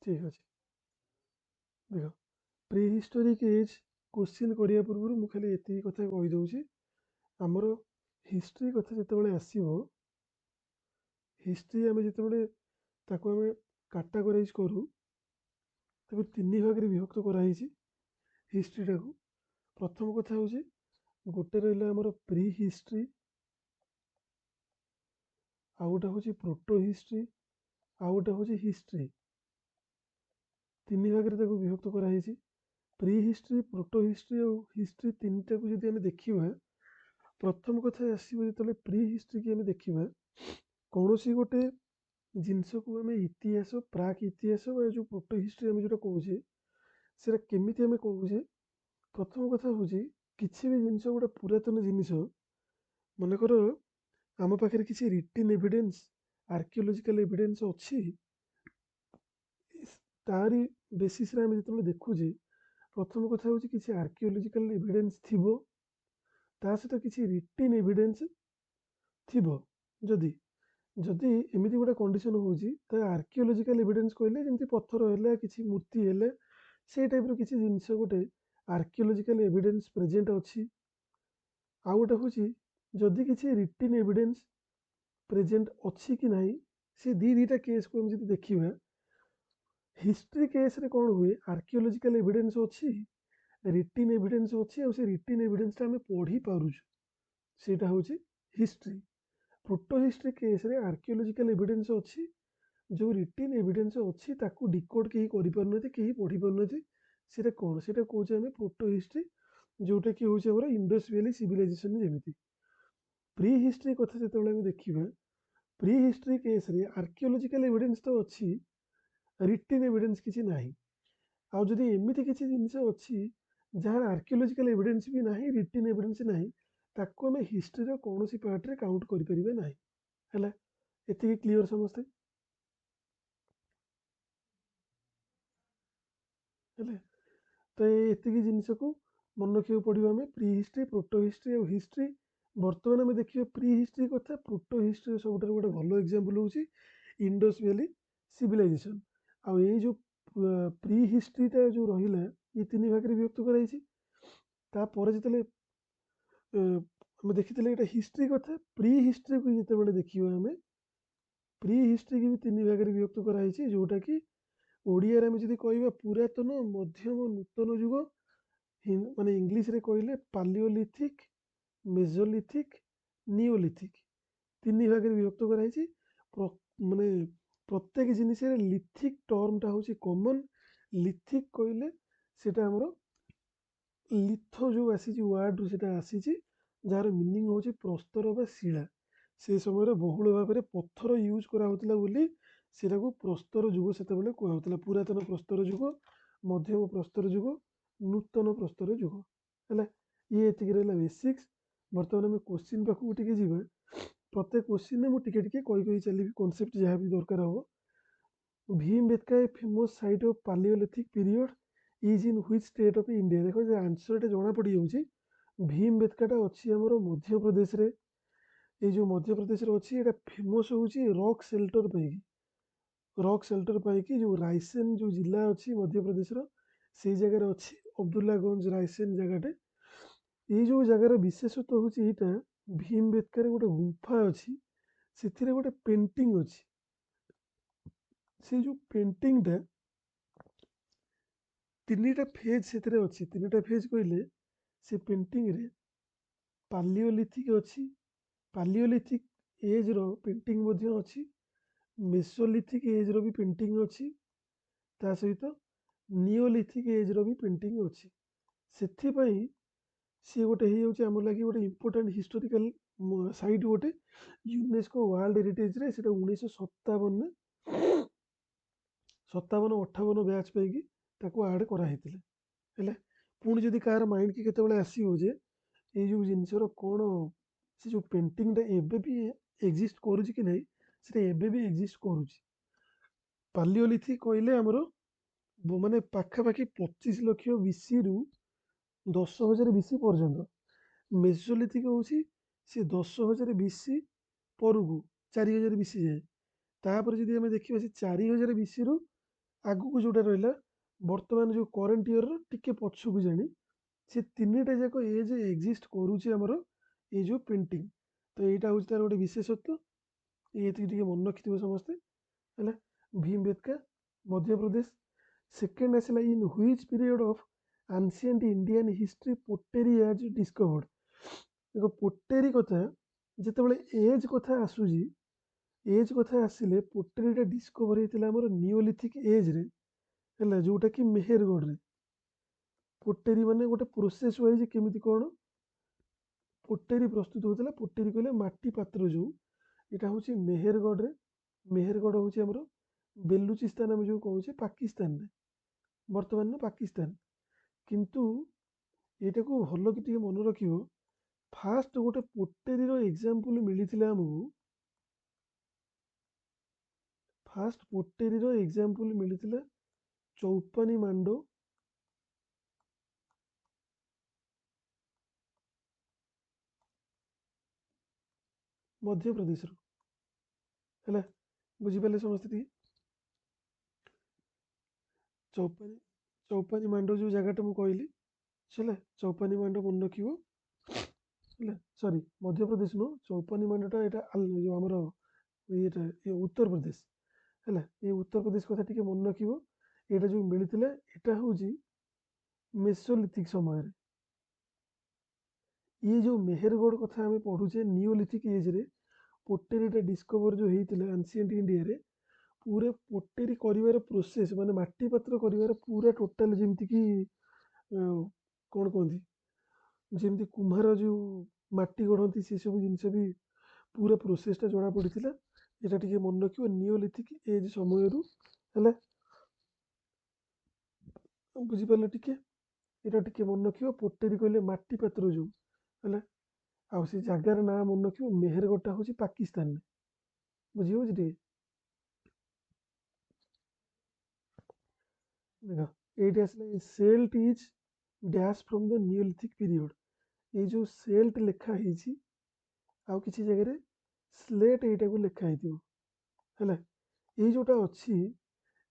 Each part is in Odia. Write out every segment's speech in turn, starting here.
ठीक अच्छे देख प्री हिस्टोरिक एज क्वेश्चन करिया पूर्व मु खाली एति कथा कहि दउची हमर हिस्ट्री कथा जेतेबेले आसीबो हिस्ट्री आमे जेतेबेले ताको आमे काटागोराइज करू ताको तीन भाग रे विभक्त करा हिची हिस्ट्री टाको प्रथम कथा होची गोटे रहला हमर प्री हिस्ट्री आ गोटे होची प्रोटो हिस्ट्री आ गोटे होची हिस्ट्री तीन भाग रे ताको विभक्त करा हिची प्री हिस्ट्री प्रोटो हिस्ट्री और हिस्ट्री तीनटा को जदि आमे देखिबा प्रथम कथा आसीबो जेतेबेले प्री हिस्ट्री की आमे देखिबा कौनसी गोटे जिनस को आमे इतिहास प्राक इतिहास जो प्रोटो हिस्ट्री आमे जोटा कहूचे सेटा केमिति आमे कहूचे प्रथम कथा होची किसी भी जिनस गोटे पुरातन जिनिस मनकर आम पाखे किसी रिटिन एविडेंस आर्कियोलॉजिकल एविडेंस अच्छी तारी बेसिस रे आमे जेतेबेले देखुचे प्रथम कथा होची किसी आर्कियोलॉजिकल एविडेंस थिबो ता सहित किसी रिटिन एविडेंस थिबो जदि जदि एमिति गोटे कंडीशन होची त आर्कियोलॉजिकल एविडेंस कहले जेमति पत्थर हेले किसी मूर्ति हेले से टाइप रो किसी जिनिस गोटे आर्कियोलॉजिकल एविडेंस प्रेजेंट अछि आ गोटे होची जदि किसी रिटिन एविडेंस प्रेजेंट अछि कि नाही से दीटा केस को हम जदि देखिबा हिस्ट्री केस रे कोन हुए आर्कियोलॉजिकल एविडेंस अछि रिटिन एविडेंस अछि और से रिटिन एविडेंस ता हमें पढ़ी पारुछु सेटा होची हिस्ट्री प्रोटो हिस्ट्री केस रे आर्कियोलॉजिकल एविडेंस अछि जो रिटिन एविडेंस अछि ताकू डिकोड केही करि परनथि केही पढ़ी परनथि सेटा कोन सेटा कहूचे हमें प्रोटो हिस्ट्री जोटा कि होचे हमर इंडस वैली सिविलाइजेशन जेमिति प्री हिस्ट्री कथा जेतेबेले हम देखिबा प्री हिस्ट्री केस रे आर्कियोलॉजिकल एविडेंस तो अछि रिटिन एविडेंस किछि नाही आ जदि एमिति किछि जिनिस अछि जहार आर्कियोलॉजिकल एविडेंस भी नाही रिटिन एविडेंस नाही ताको हमें हिस्ट्री रो कोनोसी पार्ट रे काउंट करि परिबे नाही हैला एति क्लियर समझते हेले तो एति जिनिस को मन रखियो पड़िबो हमें प्री हिस्ट्री प्रोटो हिस्ट्री और हिस्ट्री बर्तमान आम देखिए प्री हिस्ट्री कथा प्रोटो हिस्ट्री सब गोटे भल एग्जांपल होची इंडस वैली सिविलाइजेशन आ ये जो प्री हिस्ट्रीटा जो रहिला ये तीन भाग रे विभक्त कराइछि तापर जेतले हम देखितले एटा हिस्ट्री कथा प्री हिस्ट्री को जेतेबेले देखिबा हमें प्री हिस्ट्री की भी तीन भाग रे विभक्त कराइछि जोटा कि ओडिया रे हम जदि कहबा पुरातन मध्यम नूतन युग माने इंग्लिश रे कहले पालियोलिथिक मेजोलिथिक नियोलिथिक तीन भाग रे विभक्त कराइछि माने प्रत्येक जिनिस रे लिथिक टर्मटा होची कॉमन लिथिक कहले सेटा हमरो लिथ जो आसीची वर्ड रू सेटा आसीची जार मीनिंग होची प्रस्तर बा शिला से समय बहुल भाव में पत्थर यूज करा होतला बोली सेटाको प्रस्तर युग सेतेबेले कुहा होतला पुरातन प्रस्तर युग मध्यम प्रस्तर युग नूतन प्रस्तर युग हैला ये एतिक रहला बेसिक्स बर्तमान हम क्वेश्चन पाखु टिके जिबा प्रत्येक क्वेश्चन ने मु टिके टिके कहि चलिबी कांसेप्ट जहाँ भी दरकार हो Bhimbetka a famous site of palaeolithic period is in which state of India देखो जे आंसर टे जणा पड़ी जाउची भीमबेटकाटा अछि हमरो मध्य प्रदेश रे ये जो मध्य प्रदेश रे अछि एटा फेमस होची रॉक शेल्टर पैकी रॉक शेल्टर पैकी जो रायसेन जो जिला अछि मध्य प्रदेश रो से जगह रे अछि अब्दुल्लागंज रायसेन जगहटे ये जो जगह विशेषत्व होची एटा भीमबेटका रे गोटे गुफा अछि सेथिरे गोटे पेंटिंग अछि से जो पेंटिंगटा तीनटा फेज सेथिरे अछि तीनटा फेज कहले से पेंटिंग रे पालियोलिथिक अछि पालियोलिथिक एज रो पेंटिंग मध्य अछि मेसोलिथिक एज रो भी पेंटिंग अछि ता सहित नियोलिथिक एज रो भी पेंटिंग अछि सेथि पई सी गोटे हे होची हमर लागि गोटे इंपोर्टेंट हिस्टोरिकल साइट गोटे यूनेस्को वर्ल्ड हेरिटेज रे सेटा 1957 में 57-58 बैच पैकी ताको ऐड करा हेतिले हेले पुणी जदि कार माइंड की केतेबेले आसीबो जे ए जो जिनसर कोन से जो पेंटिंगटा एबे भी एग्जिस्ट करूची कि नहीं सेटा एबे भी एग्जिस्ट करूची पालियोलिथिक कहले हमरो माने पाखापाखि 25 लाख बीसी रु 10,000 बीसी पर्यंत मेसोलिथिक होची से 10,000 बीसी परगु 4,000 बीसी जाए तापर जदि हमें देखिबा से 4,000 बीसी रु ଆଗକୁ ଯେଉଁଟା ରହିଲା ବର୍ତ୍ତମାନ ଯେଉଁ କରେଣ୍ଟ ଇୟର୍ର ଟିକେ ପଛକୁ ଜାଣି ସେ ତିନିଟା ଯାକ ଏଜ୍ ଏକ୍ଜିଷ୍ଟ କରୁଛି ଆମର ଏଇ ଯେଉଁ ପେଣ୍ଟିଂ। ତ ଏଇଟା ହେଉଛି ତାର ଗୋଟେ ବିଶେଷତ୍ୱ। ଏତିକି ଟିକେ ମନେ ରଖିଥିବ ସମସ୍ତେ ହେଲା। ଭୀମବେଟକା ମଧ୍ୟପ୍ରଦେଶ। ସେକେଣ୍ଡ ଆସିଲା in which period of ancient Indian history pottery as discovered. ଦେଖ ପୋଟେରୀ କଥା ଯେତେବେଳେ ଏଜ୍ କଥା ଆସୁଛି, ଏଜ୍ କଥା ଆସିଲେ ପୋଟେରୀଟା ଡିସ୍କଭର ହେଇଥିଲା ଆମର ନିଓଲିଥିକ୍ ଏଜ୍ରେ ହେଲା, ଯେଉଁଟାକି ମେହେରଗଡ଼ରେ। ପୋଟେରୀ ମାନେ ଗୋଟେ ପ୍ରୋସେସ୍ ୱାଇଜ୍ କେମିତି କ'ଣ ପୋଟେରୀ ପ୍ରସ୍ତୁତ ହେଉଥିଲା। ପୋଟେରୀ କହିଲେ ମାଟି ପାତ୍ର ଯେଉଁ, ଏଇଟା ହେଉଛି ମେହେରଗଡ଼ରେ। ମେହେରଗଡ଼ ହେଉଛି ଆମର ବେଲୁଚିସ୍ତାନ ଆମେ ଯେଉଁ କହୁଛେ ପାକିସ୍ତାନରେ, ବର୍ତ୍ତମାନର ପାକିସ୍ତାନ। କିନ୍ତୁ ଏଇଟାକୁ ଭଲ କି ଟିକେ ମନେ ରଖିବ, ଫାଷ୍ଟ ଗୋଟେ ପୋଟେରୀର ଏକ୍ଜାମ୍ପଲ୍ ମିଳିଥିଲା ଆମକୁ, ଫାଷ୍ଟ ପୋଟେରୀର ଏକ୍ଜାମ୍ପଲ୍ ମିଳିଥିଲା ଚୌପାନି ମାଣ୍ଡୋ ମଧ୍ୟପ୍ରଦେଶର ହେଲା। ବୁଝିପାରିଲେ ସମସ୍ତେ ଟିକେ? ଚୌପାନି ଚୌପାନି ମାଣ୍ଡୋ ଯେଉଁ ଜାଗାଟା ମୁଁ କହିଲି ହେଲା, ଚୌପାନି ମାଣ୍ଡୋ ମନେ ରଖିବ ହେଲା। ସରି, ମଧ୍ୟପ୍ରଦେଶ ନୁହଁ, ଚୌପାନି ମାଣ୍ଡୋଟା ଏଇଟା ଯେଉଁ ଆମର ଇଏଟା ଉତ୍ତରପ୍ରଦେଶ ହେଲା। ଏ ଉତ୍ତରପ୍ରଦେଶ କଥା ଟିକେ ମନେ ରଖିବ। ଏଇଟା ଯେଉଁ ମିଳିଥିଲା ଏଇଟା ହେଉଛି ମେସୋଲିଥିକ୍ ସମୟରେ। ଇଏ ଯେଉଁ ମେହେରଗଡ଼ କଥା ଆମେ ପଢ଼ୁଛେ ନିଓଲିଥିକ୍ ଏଜ୍ରେ ପୋଟେରୀଟା ଡିସ୍କଭର ଯେଉଁ ହେଇଥିଲା ଆନ୍ସିଏଣ୍ଟ ଇଣ୍ଡିଆରେ, ପୁରା ପୋଟେରୀ କରିବାର ପ୍ରୋସେସ୍ ମାନେ ମାଟି ପାତ୍ର କରିବାର ପୁରା ଟୋଟାଲ ଯେମିତିକି କ'ଣ କୁହନ୍ତି, ଯେମିତି କୁମ୍ଭାର ଯେଉଁ ମାଟି ଗଢ଼ନ୍ତି ସେସବୁ ଜିନିଷ ବି ପୁରା ପ୍ରୋସେସ୍ଟା ଜଣାପଡ଼ିଥିଲା। ଏଇଟା ଟିକେ ମନେ ରଖିବ ନିଓଲିଥିକ୍ ଏଜ୍ ସମୟରୁ ହେଲା। ବୁଝିପାରିଲ ଟିକେ? ଏଇଟା ଟିକେ ମନେ ରଖିବ। ପୋଟେରୀ କହିଲେ ମାଟି ପାତ୍ର ଯେଉଁ ହେଲା। ଆଉ ସେ ଜାଗାର ନାଁ ମନେ ରଖିବ, ମେହେରଗଡ଼ଟା ହେଉଛି ପାକିସ୍ତାନରେ। ବୁଝି ହେଉଛି ଟିକେ? ଦେଖ ଏଇଠି ଆସିଲା celt is dash from the neolithic period. ଏଇ ଯେଉଁ ସେଲ୍ଟ ଲେଖା ହେଇଛି, ଆଉ କିଛି ଜାଗାରେ ସ୍ଲେଟ୍ ଏଇଟାକୁ ଲେଖା ହେଇଥିବ ହେଲା। ଏଇ ଯେଉଁଟା ଅଛି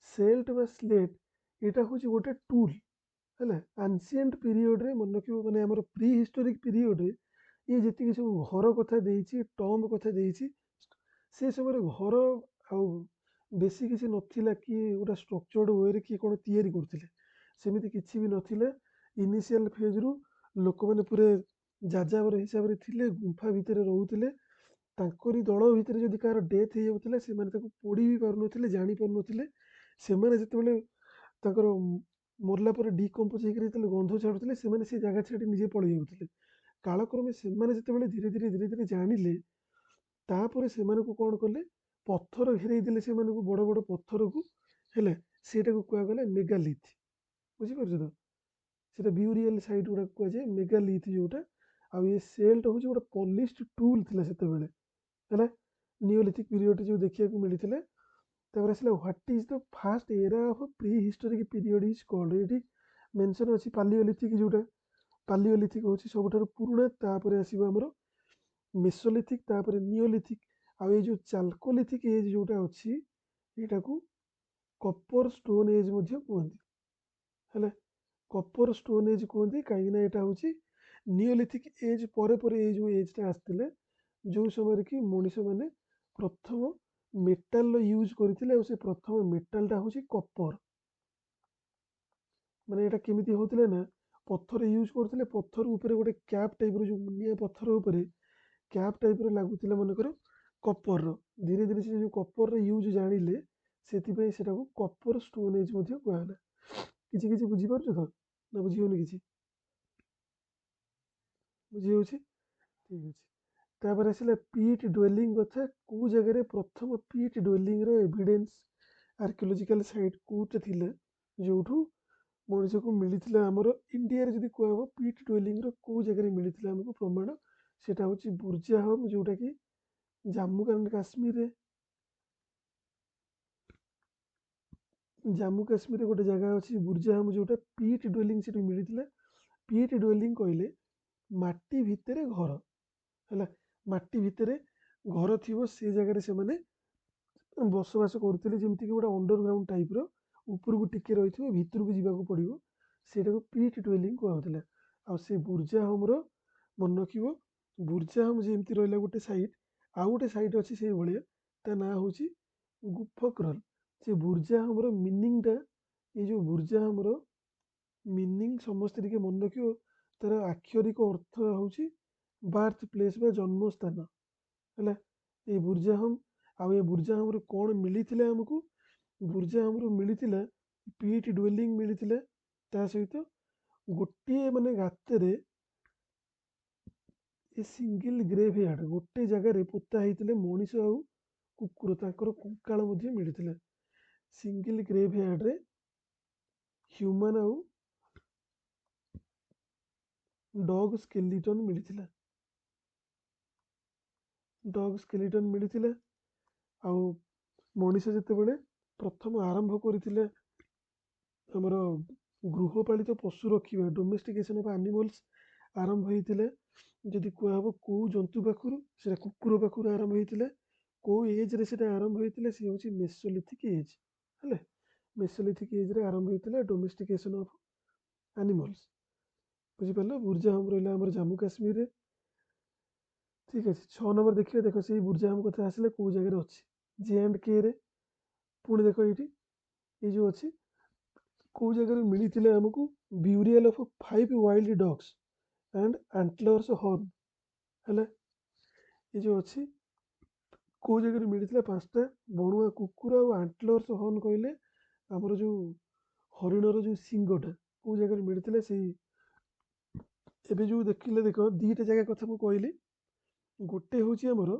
ସେଲ୍ଟ ବା ସ୍ଲେଟ୍, ଏଇଟା ହେଉଛି ଗୋଟେ ଟୁଲ୍ ହେଲା। ଆନ୍ସିଏଣ୍ଟ ପିରିୟଡ଼ରେ ମନେ ରଖିବ, ମାନେ ଆମର ପ୍ରି ହିଷ୍ଟୋରିକ୍ ପିରିୟଡ଼ରେ ଇଏ ଯେତିକି ସବୁ ଘର କଥା ଦେଇଛି, ଟମ୍ବ କଥା ଦେଇଛି, ସେ ସମୟରେ ଘର ଆଉ ବେଶୀ କିଛି ନଥିଲା କି ଗୋଟେ ଷ୍ଟ୍ରକ୍ଚର୍ଡ ୱେରେ କିଏ କ'ଣ ତିଆରି କରୁଥିଲେ, ସେମିତି କିଛି ବି ନଥିଲା। ଇନିସିଆଲ୍ ଫେଜ୍ରୁ ଲୋକମାନେ ପୁରା ଯାଯାବର ହିସାବରେ ଥିଲେ, ଗୁମ୍ଫା ଭିତରେ ରହୁଥିଲେ। ତାଙ୍କରି ଦଳ ଭିତରେ ଯଦି କାହାର ଡେଥ୍ ହେଇଯାଉଥିଲା, ସେମାନେ ତାକୁ ପୋଡ଼ି ବି ପାରୁନଥିଲେ, ଜାଣିପାରୁନଥିଲେ। ସେମାନେ ଯେତେବେଳେ ତାଙ୍କର ମରିଲା ପରେ ଡିକମ୍ପୋଜ୍ ହେଇକରି ଯେତେବେଳେ ଗନ୍ଧ ଛାଡ଼ୁଥିଲେ, ସେମାନେ ସେ ଜାଗା ଛାଡ଼ି ନିଜେ ପଳେଇ ଯାଉଥିଲେ। କାଳକ୍ରମେ ସେମାନେ ଯେତେବେଳେ ଧୀରେ ଧୀରେ ଜାଣିଲେ, ତାପରେ ସେମାନଙ୍କୁ କ'ଣ କଲେ, ପଥର ଘେରେଇ ଦେଲେ ସେମାନଙ୍କୁ, ବଡ଼ ବଡ଼ ପଥରକୁ ହେଲା। ସେଇଟାକୁ କୁହାଗଲା ମେଗାଲିଥ୍। ବୁଝିପାରୁଛ ତ? ସେଇଟା ବିୟୁରିଆଲ ସାଇଟ୍ ଗୁଡ଼ାକ କୁହାଯାଏ, ମେଗାଲିଥ୍ ଯେଉଁଟା। ଆଉ ଏ ସେଲ୍ଟ ହେଉଛି ଗୋଟେ ପଲିସ୍ଡ ଟୁଲ୍ ଥିଲା ସେତେବେଳେ ହେଲା। ନିଓଲିଥିକ୍ ପିରିୟଡ଼ ଯେଉଁ ଦେଖିବାକୁ ମିଳିଥିଲା। ତାପରେ ଆସିଲା ହ୍ୱାଟ୍ ଇଜ୍ ଦ ଫାଷ୍ଟ ଏରା of pre historic period is called. ଏଇଠି ମେନସନ୍ ଅଛି ପାଲିଓଲିଥିକ୍, ଯେଉଁଟା ପାଲିଓଲିଥିକ୍ ହେଉଛି ସବୁଠାରୁ ପୁରୁଣା, ତାପରେ ଆସିବ ଆମର ମେସୋଲିଥିକ୍, ତାପରେ ନିଓଲିଥିକ୍। ଆଉ ଏଇ ଯେଉଁ ଚାଲକୋଲିଥିକ୍ ଏଜ୍ ଯେଉଁଟା ଅଛି, ଏଇଟାକୁ କପର ଷ୍ଟୋନ୍ ଏଜ୍ ମଧ୍ୟ କୁହନ୍ତି ହେଲା। କପର ଷ୍ଟୋନ୍ ଏଜ୍ କୁହନ୍ତି କାହିଁକିନା ଏଇଟା ହେଉଛି ନିଓଲିଥିକ୍ ଏଜ୍ ପରେ ପରେ ଏଇ ଯେଉଁ ଏଜ୍ଟା ଆସିଥିଲେ, ଯେଉଁ ସମୟରେ କି ମଣିଷମାନେ ପ୍ରଥମ ମେଟାଲର ୟୁଜ୍ କରିଥିଲେ। ଆଉ ସେ ପ୍ରଥମ ମେଟାଲଟା ହେଉଛି କପର। ମାନେ ଏଇଟା କେମିତି ହେଉଥିଲା ନା, ପଥର ୟୁଜ୍ କରୁଥିଲେ, ପଥର ଉପରେ ଗୋଟେ କ୍ୟାପ୍ ଟାଇପ୍ର, ଯେଉଁ ମୁନିଆ ପଥର ଉପରେ କ୍ୟାପ୍ ଟାଇପ୍ର ଲାଗୁଥିଲା ମନେକର କପରର। ଧୀରେ ଧୀରେ ସେ ଯେଉଁ କପରର ୟୁଜ୍ ଜାଣିଲେ, ସେଥିପାଇଁ ସେଟାକୁ କପର ଷ୍ଟୋନ୍ ଏଜ୍ ମଧ୍ୟ କୁହାଗଲା। କିଛି କିଛି ବୁଝିପାରୁଛ ତ, ନା ବୁଝି ହେଉନି କିଛି? ବୁଝି ହେଉଛି? ଠିକ୍ ଅଛି। ତାପରେ ଆସିଲା ପିଟ୍ ଡ୍ୱେଲିଂ କଥା। କେଉଁ ଜାଗାରେ ପ୍ରଥମ ପିଟ୍ ଡ୍ୱେଲିଂର ଏଭିଡେନ୍ସ, ଆର୍କିଓଲୋଜିକାଲ ସାଇଟ୍ କେଉଁଟା ଥିଲା, ଯେଉଁଠୁ ମଣିଷକୁ ମିଳିଥିଲା ଆମର ଇଣ୍ଡିଆରେ ଯଦି କୁହାହେବ ପିଟ୍ ଡ୍ୱେଲିଂର କେଉଁ ଜାଗାରେ ମିଳିଥିଲା ଆମକୁ ପ୍ରମାଣ, ସେଇଟା ହେଉଛି ବୁର୍ଜାହୋମ୍, ଯେଉଁଟାକି ଜାମ୍ମୁ ଆଣ୍ଡ କାଶ୍ମୀରରେ, ଜାମ୍ମୁ କାଶ୍ମୀରରେ ଗୋଟେ ଜାଗା ଅଛି ବୁର୍ଜାହୋମ୍, ଯେଉଁଟା ପିଟ୍ ଡ୍ୱେଲିଂ ସେଠି ମିଳିଥିଲା। ପିଟ୍ ଡ୍ୱେଲିଂ କହିଲେ ମାଟି ଭିତରେ ଘର ହେଲା। ମାଟି ଭିତରେ ଘର ଥିବ, ସେ ଜାଗାରେ ସେମାନେ ବସବାସ କରୁଥିଲେ, ଯେମିତିକି ଗୋଟେ ଅଣ୍ଡରଗ୍ରାଉଣ୍ଡ ଟାଇପ୍ର ଉପରକୁ ଟିକେ ରହିଥିବ ଭିତରକୁ ଯିବାକୁ ପଡ଼ିବ ସେଇଟାକୁ ପିଟ୍ ଡ୍ୱେଲିଂ କୁହାହେଉଥିଲା। ଆଉ ସେ ବୁର୍ଜାହୋମର ମନେ ରଖିବ ବୁର୍ଜାହୋମ ଯେମିତି ରହିଲା ଗୋଟେ ସାଇଟ୍ ଆଉ ଗୋଟେ ସାଇଟ୍ ଅଛି ସେଇଭଳିଆ ତା ନାଁ ହେଉଛି ଗୁଫକ୍ରଲ୍। ସେ ବୁର୍ଜାହୋମର ମିନିଂଟା ଏଇ ଯେଉଁ ବୁର୍ଜାହୋମର ମିନିଂ ସମସ୍ତେ ଟିକେ ମନେ ରଖିବ ତାର ଆକ୍ଷରିକ ଅର୍ଥ ହେଉଛି ବାର୍ଥ ପ୍ଲେସ୍ ବା ଜନ୍ମସ୍ଥାନ ହେଲା। ଏଇ ବୁର୍ଜାହୋମ ଆଉ ଏ ବୁର୍ଜାହୋମରୁ କ'ଣ ମିଳିଥିଲା ଆମକୁ ବୁର୍ଜାହୋମରୁ ମିଳିଥିଲା ପିଟ୍ ଡ୍ୱେଲିଂ ମିଳିଥିଲା ତା ସହିତ ଗୋଟିଏ ମାନେ ଗାତରେ ଏ ସିଙ୍ଗିଲ୍ ଗ୍ରେଭ୍ ୟାର୍ଡ ଗୋଟେ ଜାଗାରେ ପୋତା ହେଇଥିଲେ ମଣିଷ ଆଉ କୁକୁର ତାଙ୍କର କଙ୍କାଳ ମଧ୍ୟ ମିଳିଥିଲା। ସିଙ୍ଗିଲ୍ ଗ୍ରେଭ୍ ୟାର୍ଡରେ ହ୍ୟୁମାନ୍ ଆଉ ଡଗ୍ ସ୍କେଲିଟନ୍ ମିଳିଥିଲା। ଆଉ ମଣିଷ ଯେତେବେଳେ ପ୍ରଥମ ଆରମ୍ଭ କରିଥିଲେ ଆମର ଗୃହପାଳିତ ପଶୁ ରଖିବା ଡୋମେଷ୍ଟିକେସନ୍ ଅଫ୍ ଆନିମଲ୍ସ ଆରମ୍ଭ ହେଇଥିଲା ଯଦି କୁହାହେବ କେଉଁ ଜନ୍ତୁ ପାଖରୁ ସେଇଟା କୁକୁର ପାଖରୁ ଆରମ୍ଭ ହେଇଥିଲା। କେଉଁ ଏଜ୍ରେ ସେଇଟା ଆରମ୍ଭ ହେଇଥିଲା ସେ ହେଉଛି ମେସୋଲିଥିକ୍ ଏଜ୍ ହେଲା। ମେସୋଲିଥିକ୍ ଏଜ୍ରେ ଆରମ୍ଭ ହେଇଥିଲା ଡୋମେଷ୍ଟିକେସନ୍ ଅଫ୍ ଆନିମଲ୍ସ। ବୁଝିପାରିଲ। ବୁର୍ଜାହୋମ ରହିଲା ଆମର ଜାମ୍ମୁ କାଶ୍ମୀରରେ। ଠିକ୍ ଅଛି 6 ନମ୍ବର ଦେଖିବା ଦେଖ ସେଇ ବୁର୍ଜାହୋମ କଥା ଆସିଲେ କେଉଁ ଜାଗାରେ ଅଛି J&Kରେ। ପୁଣି ଦେଖ ଏଇଠି ଏଇ ଯେଉଁ ଅଛି କେଉଁ ଜାଗାରେ ମିଳିଥିଲା ଆମକୁ burial of 5 wild dogs and antlers horn ହେଲା। ଏ ଯେଉଁ ଅଛି କେଉଁ ଜାଗାରେ ମିଳିଥିଲା 5ଟା ବଣୁଆ କୁକୁର ଆଉ ଆଣ୍ଟଲର୍ସ ହର୍ନ କହିଲେ ଆମର ଯେଉଁ ହରିଣର ଯେଉଁ ଶିଙ୍ଗଟା କେଉଁ ଜାଗାରେ ମିଳିଥିଲା ସେଇ ଏବେ ଯେଉଁ ଦେଖିଲେ ଦେଖ 2ଟା ଜାଗା କଥା ମୁଁ କହିଲି ଗୋଟେ ହେଉଛି ଆମର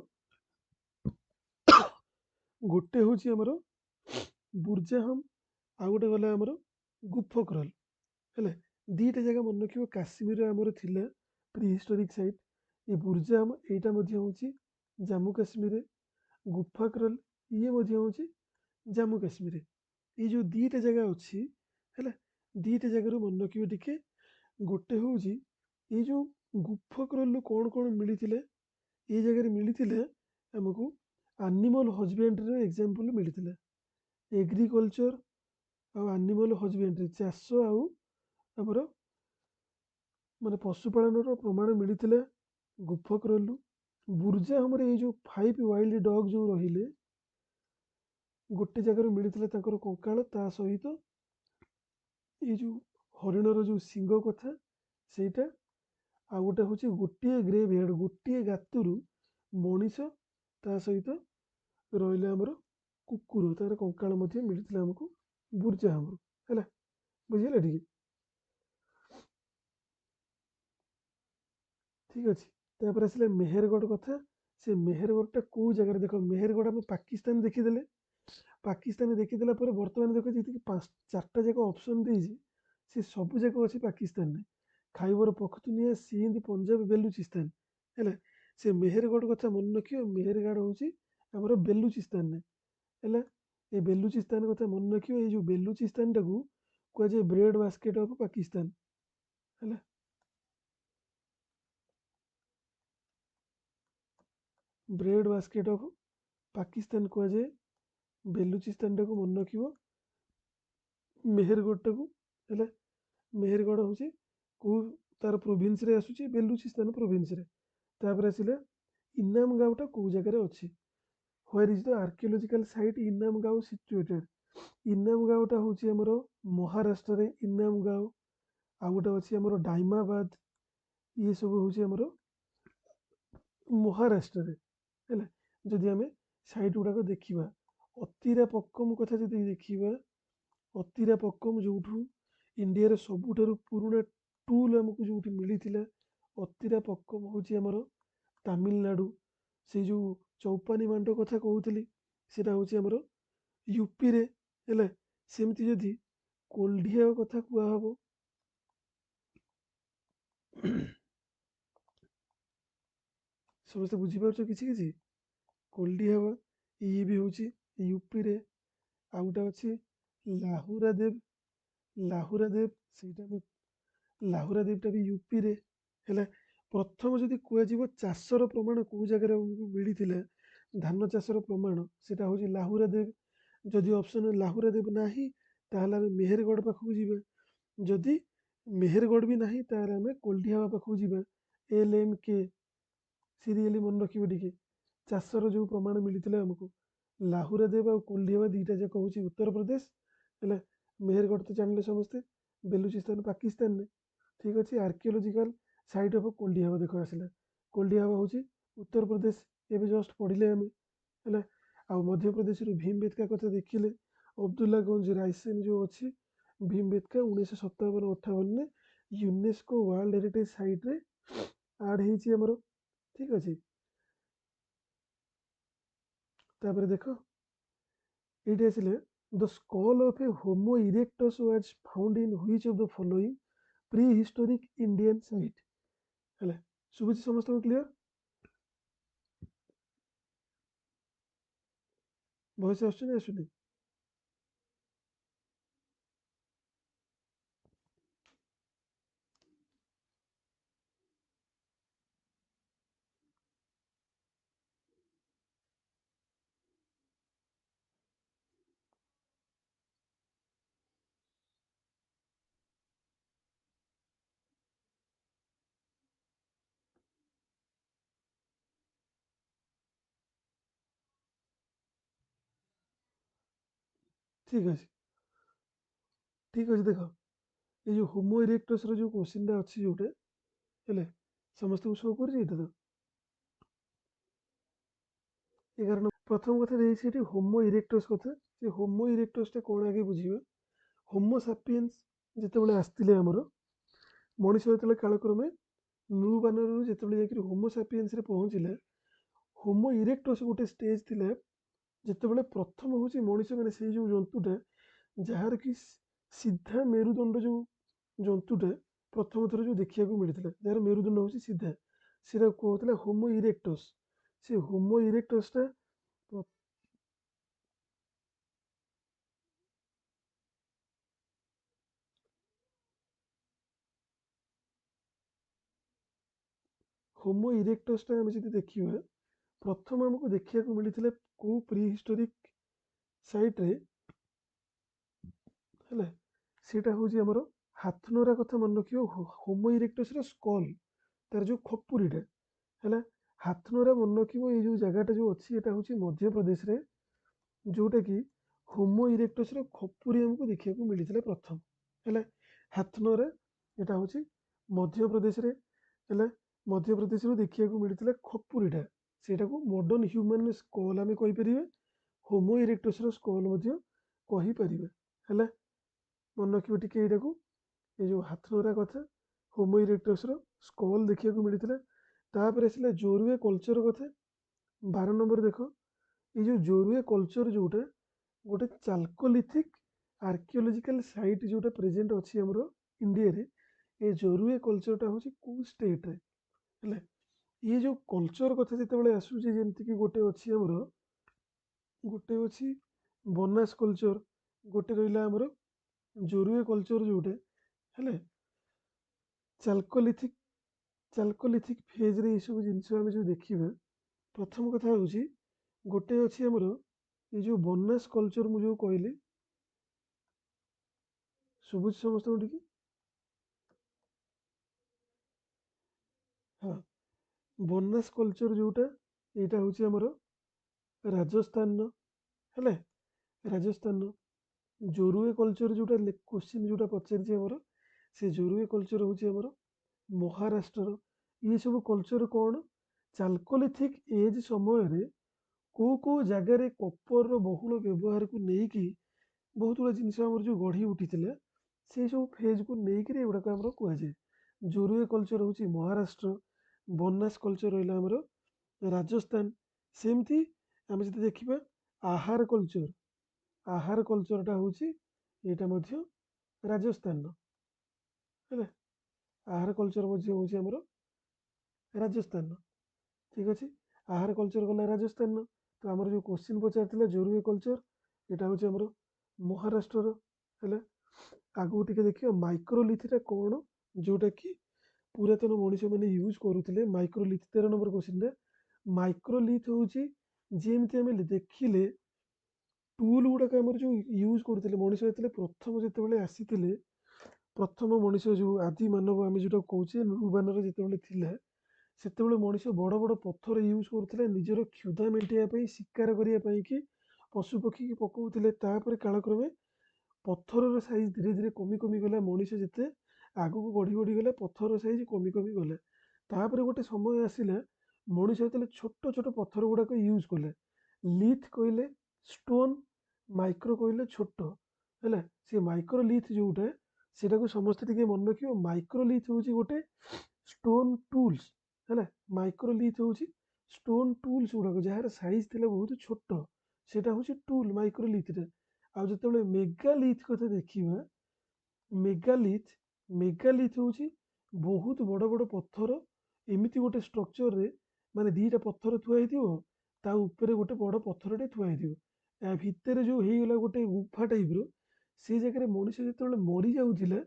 ବୁର୍ଜାହୋମ ଆଉ ଗୋଟେ ଗଲା ଆମର ଗୁଫକ୍ରଲ୍ ହେଲା। 2ଟା ଜାଗା ମନେ ରଖିବ କାଶ୍ମୀରରେ ଆମର ଥିଲା ପ୍ରି ହିଷ୍ଟୋରିକ୍ ସାଇଟ୍। ଏ ବୁର୍ଜାହୋମ ଏଇଟା ମଧ୍ୟ ହେଉଛି ଜାମ୍ମୁ କାଶ୍ମୀରରେ। ଗୁଫକ୍ରଲ୍ ଇଏ ମଧ୍ୟ ହେଉଛି ଜାମ୍ମୁ କାଶ୍ମୀରରେ। ଏଇ ଯେଉଁ 2ଟା ଜାଗା ଅଛି ହେଲା 2ଟା ଜାଗାରୁ ମନେ ରଖିବ ଟିକେ ଗୋଟେ ହେଉଛି ଏଇ ଯେଉଁ ଗୁଫକ୍ରଲ୍ରୁ କ'ଣ କ'ଣ ମିଳିଥିଲା ଏଇ ଜାଗାରେ ମିଳିଥିଲା ଆମକୁ ଆନିମଲ୍ ହଜବେଣ୍ଡ୍ରିର ଏକ୍ଜାମ୍ପଲ୍ ମିଳିଥିଲା। ଏଗ୍ରିକଲଚର ଆଉ ଆନିମଲ୍ ହଜବେଣ୍ଡ୍ରି ଚାଷ ଆଉ ଆମର ମାନେ ପଶୁପାଳନର ପ୍ରମାଣ ମିଳିଥିଲା ଗୁଫକ୍ରଲ୍ରୁ। ବୁର୍ଜାହୋମରେ ଏଇ ଯେଉଁ 5 ୱାଇଲ୍ଡ ଡଗ୍ ଯେଉଁ ରହିଲେ ଗୋଟେ ଜାଗାରୁ ମିଳିଥିଲା ତାଙ୍କର କଙ୍କାଳ ତା ସହିତ ଏଇ ଯେଉଁ ହରିଣର ଯେଉଁ ଶିଙ୍ଗ କଥା ସେଇଟା ଆଉ ଗୋଟେ ହେଉଛି ଗୋଟିଏ ଗ୍ରେଭ୍ ୟାର୍ଡ ଗୋଟିଏ ଗାତରୁ ମଣିଷ ତା ସହିତ ରହିଲା ଆମର କୁକୁର ତାର କଙ୍କାଳ ମଧ୍ୟ ମିଳିଥିଲା ଆମକୁ ବୁର୍ଜାହୋମରୁ ହେଲା। ବୁଝିଗଲା ଟିକେ। ଠିକ୍ ଅଛି। ତାପରେ ଆସିଲା ମେହେରଗଡ଼ କଥା। ସେ ମେହେରଗଡ଼ଟା କେଉଁ ଜାଗାରେ ଦେଖ ମେହେରଗଡ଼ ଆମେ ପାକିସ୍ତାନ ଦେଖିଦେଲେ ଦେଖିଦେଲା ପରେ ବର୍ତ୍ତମାନ ଦେଖ ଯେତିକି 4ଟା ଯାକ ଅପସନ୍ ଦେଇଛି ସେ ସବୁ ଯାକ ଅଛି ପାକିସ୍ତାନରେ। ଖାଇବର ପଖ୍ତୁନିଆ ସିନ୍ଧ ପଞ୍ଜାବ ବେଲୁଚିସ୍ତାନ ହେଲା। ସେ ମେହେରଗଡ଼ କଥା ମନେ ରଖିବ ମେହେରଗଡ଼ ହେଉଛି ଆମର ବେଲୁଚିସ୍ତାନରେ ହେଲା। ଏ ବେଲୁଚିସ୍ତାନ କଥା ମନେ ରଖିବ ଏଇ ଯେଉଁ ବେଲୁଚିସ୍ତାନଟାକୁ କୁହାଯାଏ ବ୍ରେଡ୍ ବାସ୍କେଟ୍ ଅଫ୍ ପାକିସ୍ତାନ ହେଲା। ବ୍ରେଡ୍ ବାସ୍କେଟ୍ ଅଫ୍ ପାକିସ୍ତାନ କୁହାଯାଏ ବେଲୁଚିସ୍ତାନଟାକୁ ମନେ ରଖିବ ମେହେରଗଡ଼ଟାକୁ ହେଲା। ମେହେରଗଡ଼ ହେଉଛି କେଉଁ ତାର ପ୍ରୋଭିନ୍ସରେ ଆସୁଛି ବେଲୁଚିସ୍ତାନ ପ୍ରୋଭିନ୍ସରେ। ତାପରେ ଆସିଲା ଇନାମଗାଓଟା କେଉଁ ଜାଗାରେ ଅଛି where is the archaeological site Inamgaon situated. ଇନାମଗାଓଟା ହେଉଛି ଆମର ମହାରାଷ୍ଟ୍ରରେ ଇନାମଗାଓ। ଆଉ ଗୋଟେ ଅଛି ଆମର ଡାଇମାବାଦ ଇଏ ସବୁ ହେଉଛି ଆମର ମହାରାଷ୍ଟ୍ରରେ ହେଲା। ଯଦି ଆମେ ସାଇଟ୍ ଗୁଡ଼ାକ ଦେଖିବା ଅତିରାପକ୍କମ କଥା ଯଦି ଦେଖିବା ଅତିରାପକ୍କମ ଯେଉଁଠୁ ଇଣ୍ଡିଆର ସବୁଠାରୁ ପୁରୁଣା ଟୁଲ୍ ଆମକୁ ଯେଉଁଠି ମିଳିଥିଲା ଅତିରାପକ୍କମ ହେଉଛି ଆମର ତାମିଲନାଡ଼ୁ। ସେଇ ଯେଉଁ ଚୌପାନୀ ମାଣ୍ଡ କଥା କହୁଥିଲି ସେଇଟା ହେଉଛି ଆମର ୟୁପିରେ ହେଲା। ସେମିତି ଯଦି କୋଲ୍ଡିଆ କଥା କୁହାହେବ ସମସ୍ତେ ବୁଝିପାରୁଛ କିଛି କିଛି କୋଲ୍ଡିଆ ଇଏ ବି ହେଉଛି ୟୁପିରେ। ଆଉ ଗୋଟେ ଅଛି ଲାହୁରାଦେବ ସେଇଟା ଲାହୁରାଦେବଟା ବି ୟୁପିରେ ହେଲା। ପ୍ରଥମ ଯଦି କୁହାଯିବ ଚାଷର ପ୍ରମାଣ କେଉଁ ଜାଗାରେ ଆମକୁ ମିଳିଥିଲା ଧାନ ଚାଷର ପ୍ରମାଣ ସେଇଟା ହେଉଛି ଲାହୁରାଦେବ। ଯଦି ଅପସନ୍ ଲାହୁରାଦେବ ନାହିଁ ତାହେଲେ ଆମେ ମେହେରଗଡ଼ ପାଖକୁ ଯିବା। ଯଦି ମେହେରଗଡ଼ ବି ନାହିଁ ତାହେଲେ ଆମେ କୋଲ୍ଡିହାବା ପାଖକୁ ଯିବା। LMK ସିରିଏଲି ମନେ ରଖିବେ ଟିକେ। ଚାଷର ଯେଉଁ ପ୍ରମାଣ ମିଳିଥିଲା ଆମକୁ, ଲାହୁରା ଦେବ ଆଉ କୋଲ୍ଡିହାବା ଦୁଇଟା ଯାକ ହେଉଛି ଉତ୍ତରପ୍ରଦେଶ, ହେଲା। ମେହେରଗଡ଼ ତ ଜାଣିଲେ ସମସ୍ତେ, ବେଲୁଚିସ୍ତାନ ପାକିସ୍ତାନରେ। ଠିକ୍ ଅଛି। ଆର୍କିଓଲୋଜିକାଲ ସାଇଟ୍ ଅଫ୍ କୋଲ୍ଡିହାବା ଦେଖ ଆସିଲା। କୋଲ୍ଡିହାବା ହେଉଛି ଉତ୍ତରପ୍ରଦେଶ, ଏବେ ଜଷ୍ଟ ପଢ଼ିଲେ ଆମେ, ହେଲା। ଆଉ ମଧ୍ୟପ୍ରଦେଶରୁ ଭୀମବେଟକା କଥା ଦେଖିଲେ, ଅବଦୁଲ୍ଲାଗଞ୍ଜ ରାଇସେନ ଯେଉଁ ଅଛି, ଭୀମବେଟକା 1957-58ରେ ୟୁନେସ୍କୋ ୱାର୍ଲଡ ହେରିଟେଜ ସାଇଟ୍ରେ ଆଡ୍ ହେଇଛି ଆମର। ଠିକ୍ ଅଛି। ତାପରେ ଦେଖ ଏଇଠି ଆସିଲେ, the skull of a Homo erectus was found in which of the following prehistoric Indian site, ହେଲା। ଶୁଭୁଛି ସମସ୍ତଙ୍କୁ କ୍ଲିୟର? ଭଏସ୍ ଆସୁଛି ନା ଆସୁନି? ଠିକ୍ ଅଛି, ଠିକ୍ ଅଛି। ଦେଖ এই ଯେଉଁ ହୋମୋ ଇରେକ୍ଟସ୍ର ଯେଉଁ କୋଶ୍ଚିନ୍ଟା ଅଛି ଯେଉଁଟା, ହେଲେ ସମସ୍ତଙ୍କୁ ଶୋ କରୁଛି ଏଇଟା ତ? 11 ପ୍ରଥମ କଥା ଦେଇଛି ଏଠି ହୋମୋ ଇରେକ୍ଟସ୍ କଥା। ସେ ହୋମୋ ଇରେକ୍ଟସ୍ଟା କ'ଣ ଆଗେ ବୁଝିବା। ହୋମୋ ସାପିଏନ୍ସ ଯେତେବେଳେ ଆସିଥିଲେ ଆମର, ମଣିଷ ଯେତେବେଳେ କାଳକ୍ରମେ ନୃବାନରରୁ ଯେତେବେଳେ ଯାଇକରି ହୋମୋ ସାପିଏନ୍ସରେ ପହଞ୍ଚିଲେ, ହୋମୋ ଇରେକ୍ଟସ୍ ଗୋଟେ ଷ୍ଟେଜ୍ ଥିଲା ଯେତେବେଳେ ପ୍ରଥମ ହେଉଛି ମଣିଷମାନେ ସେଇ ଯେଉଁ ଜନ୍ତୁଟା ଯାହାର କି ସିଧା ମେରୁଦଣ୍ଡ, ଯେଉଁ ଜନ୍ତୁଟା ପ୍ରଥମ ଥର ଯେଉଁ ଦେଖିବାକୁ ମିଳିଥିଲା, ଯାହାର ମେରୁଦଣ୍ଡ ହେଉଛି ସିଧା, ସେଟା କୁହାହେଉଥିଲା ହୋମୋ ଇରେକ୍ଟସ୍। ସେ ହୋମୋ ଇରେକ୍ଟସ୍ଟା ହୋମୋ ଇରେକ୍ଟସ୍ଟା ଆମେ ଯଦି ଦେଖିବା, ପ୍ରଥମ ଆମକୁ ଦେଖିବାକୁ ମିଳିଥିଲା କେଉଁ ପ୍ରି ହିଷ୍ଟୋରିକ୍ ସାଇଟ୍ରେ, ହେଲା। ସେଇଟା ହେଉଛି ଆମର ହାଥନୋରା କଥା ମନେ ରଖିବ। ହୋମୋ ଇରେକ୍ଟସ୍ର ସ୍କଲ୍, ତାର ଯେଉଁ ଖପୁରିଟା, ହେଲା। ହାଥନୋରା ମନେ ରଖିବ, ଏଇ ଯେଉଁ ଜାଗାଟା ଯେଉଁ ଅଛି ଏଇଟା ହେଉଛି ମଧ୍ୟପ୍ରଦେଶରେ, ଯେଉଁଟାକି ହୋମୋ ଇରେକ୍ଟସ୍ର ଖପୁରି ଆମକୁ ଦେଖିବାକୁ ମିଳିଥିଲା ପ୍ରଥମ, ହେଲା। ହାଥନୋରା ଏଇଟା ହେଉଛି ମଧ୍ୟପ୍ରଦେଶରେ, ହେଲା। ମଧ୍ୟପ୍ରଦେଶରୁ ଦେଖିବାକୁ ମିଳିଥିଲା ଖପୁରିଟା, ସେଇଟାକୁ ମଡ଼ର୍ଣ୍ଣ ହ୍ୟୁମାନ୍ ସ୍କଲ୍ ଆମେ କହିପାରିବା, ହୋମୋ ଇରେକ୍ଟସ୍ର ସ୍କଲ୍ ମଧ୍ୟ କହିପାରିବା, ହେଲା। ମନେ ରଖିବ ଟିକେ ଏଇଟାକୁ। ଏ ଯେଉଁ ହାଥନୋରା କଥା, ହୋମୋ ଇରେକ୍ଟସ୍ର ସ୍କଲ୍ ଦେଖିବାକୁ ମିଳିଥିଲା। ତାପରେ ଆସିଲା ଜୋରୁଏ କଲଚର କଥା। 12 ନମ୍ବର ଦେଖ, এই ଯେଉଁ ଜୋରୁଏ କଲଚର ଯେଉଁଟା ଗୋଟେ ଚାଲକୋଲିଥିକ୍ ଆର୍କିଓଲୋଜିକାଲ ସାଇଟ୍ ଯେଉଁଟା ପ୍ରେଜେଣ୍ଟ ଅଛି ଆମର ଇଣ୍ଡିଆରେ, ଏ ଜୋରୁଏ କଲଚରଟା ହେଉଛି କେଉଁ ଷ୍ଟେଟ୍ରେ, ହେଲା। ଇଏ ଯେଉଁ କଲଚର କଥା ଯେତେବେଳେ ଆସୁଛି, ଯେମିତିକି ଗୋଟେ ଅଛି ଆମର, ଗୋଟେ ଅଛି ବନାସ କଲଚର, ଗୋଟେ ରହିଲା ଆମର ଜୋରୁଏ କଲଚର ଯେଉଁଟା, ହେଲେ ଚାଲକୋଲିଥିକ୍ ଚାଲକୋଲିଥିକ୍ ଫେଜ୍ରେ ଏଇସବୁ ଜିନିଷ ଆମେ ଯେଉଁ ଦେଖିବା, ପ୍ରଥମ କଥା ହେଉଛି ଗୋଟେ ଅଛି ଆମର ଏ ଯେଉଁ ବନାସ କଲଚର ମୁଁ ଯେଉଁ କହିଲି, ଶୁଭୁଛି ସମସ୍ତଙ୍କୁ ଟିକେ? ହଁ, ବନାସ କଲଚର ଯେଉଁଟା, ଏଇଟା ହେଉଛି ଆମର ରାଜସ୍ଥାନର, ହେଲା। ରାଜସ୍ଥାନର ଜୋରୁଏ କଲଚର ଯେଉଁଟା କୋଶ୍ଚିନ୍ ଯେଉଁଟା ପଚାରିଛି ଆମର, ସେ ଜୋରୁଏ କଲଚର ହେଉଛି ଆମର ମହାରାଷ୍ଟ୍ରର। ଇଏ ସବୁ କଲଚର କ'ଣ, ଚାଲକୋଲିଥିକ୍ ଏଜ୍ ସମୟରେ କେଉଁ କେଉଁ ଜାଗାରେ କପରର ବହୁଳ ବ୍ୟବହାରକୁ ନେଇକି ବହୁତ ଗୁଡ଼ା ଜିନିଷ ଆମର ଯେଉଁ ଗଢ଼ି ଉଠିଥିଲା, ସେଇ ସବୁ ଫେଜ୍କୁ ନେଇକରି ଏଗୁଡ଼ାକ ଆମର କୁହାଯାଏ। ଜୋରୁଏ କଲଚର ହେଉଛି ମହାରାଷ୍ଟ୍ର, ବନାସ କଲଚର ରହିଲା ଆମର ରାଜସ୍ଥାନ। ସେମିତି ଆମେ ଯଦି ଦେଖିବା ଆହାର କଲଚର, ଆହାର କଲଚରଟା ହେଉଛି ଏଇଟା ମଧ୍ୟ ରାଜସ୍ଥାନର, ହେଲା। ଆହାର କଲଚର ମଧ୍ୟ ହେଉଛି ଆମର ରାଜସ୍ଥାନର, ଠିକ୍ ଅଛି। ଆହାର କଲଚର ଗଲା ରାଜସ୍ଥାନର। ତ ଆମର ଯେଉଁ କୋଶ୍ଚିନ୍ ପଚାରିଥିଲା ଜୋରୁଏ କଲଚର, ଏଇଟା ହେଉଛି ଆମର ମହାରାଷ୍ଟ୍ରର, ହେଲା। ଆଗକୁ ଟିକେ ଦେଖିବା ମାଇକ୍ରୋଲିଥଟା କ'ଣ, ଯେଉଁଟାକି ପୁରାତନ ମଣିଷମାନେ ୟୁଜ୍ କରୁଥିଲେ। ମାଇକ୍ରୋଲିଥ୍ 13 ନମ୍ବର କୋଶ୍ଚିନ୍ଟା। ମାଇକ୍ରୋଲିଥ୍ ହେଉଛି ଯେମିତି ଆମେ ଦେଖିଲେ ଟୁଲ୍ ଗୁଡ଼ାକ ଆମର ଯେଉଁ ୟୁଜ୍ କରୁଥିଲେ ମଣିଷ ଯେତେବେଳେ ପ୍ରଥମ ଯେତେବେଳେ ଆସିଥିଲେ, ପ୍ରଥମ ମଣିଷ ଯେଉଁ ଆଦି ମାନବ ଆମେ ଯେଉଁଟା କହୁଛେ ନୃବାନର ଯେତେବେଳେ ଥିଲା, ସେତେବେଳେ ମଣିଷ ବଡ଼ ବଡ଼ ପଥର ୟୁଜ୍ କରୁଥିଲେ ନିଜର କ୍ଷୁଧା ମେଣ୍ଟାଇବା ପାଇଁ, ଶିକାର କରିବା ପାଇଁକି ପଶୁପକ୍ଷୀକି ପକାଉଥିଲେ। ତାପରେ କାଳକ୍ରମେ ପଥରର ସାଇଜ୍ ଧୀରେ ଧୀରେ କମି କମି ଗଲା। ମଣିଷ ଯେତେ ଆଗକୁ ବଢ଼ି ବଢ଼ି ଗଲା ପଥରର ସାଇଜ୍ କମି କମି ଗଲା। ତାପରେ ଗୋଟେ ସମୟ ଆସିଲା ମଣିଷ ଯେତେବେଳେ ଛୋଟ ଛୋଟ ପଥର ଗୁଡ଼ାକ ୟୁଜ୍ କଲେ। ଲିଥ୍ କହିଲେ ଷ୍ଟୋନ୍, ମାଇକ୍ରୋ କହିଲେ ଛୋଟ, ହେଲା। ସେ ମାଇକ୍ରୋ ଲିଥ୍ ଯେଉଁଟା ସେଟାକୁ ସମସ୍ତେ ଟିକେ ମନେ ରଖିବ। ମାଇକ୍ରୋ ଲିଥ୍ ହେଉଛି ଗୋଟେ ଷ୍ଟୋନ୍ ଟୁଲ୍ସ, ହେଲା। ମାଇକ୍ରୋ ଲିଥ୍ ହେଉଛି ଷ୍ଟୋନ୍ ଟୁଲ୍ସ ଗୁଡ଼ାକ ଯାହାର ସାଇଜ୍ ଥିଲା ବହୁତ ଛୋଟ, ସେଟା ହେଉଛି ଟୁଲ୍ ମାଇକ୍ରୋ ଲିଥ୍ଟା। ଆଉ ଯେତେବେଳେ ମେଗାଲିଥ୍ କଥା ଦେଖିବା, ମେଗାଲିଥ୍ ମେଗାଲିଥ୍ ହେଉଛି ବହୁତ ବଡ଼ ବଡ଼ ପଥର ଏମିତି ଗୋଟେ ଷ୍ଟ୍ରକ୍ଚରରେ, ମାନେ ଦୁଇଟା ପଥର ଥୁଆ ହେଇଥିବ, ତା ଉପରେ ଗୋଟେ ବଡ଼ ପଥରଟେ ଥୁଆ ହେଇଥିବ। ୟା ଭିତରେ ଯେଉଁ ହେଇଗଲା ଗୋଟେ ଗୁମ୍ଫା ଟାଇପ୍ର, ସେ ଜାଗାରେ ମଣିଷ ଯେତେବେଳେ ମରିଯାଉଥିଲା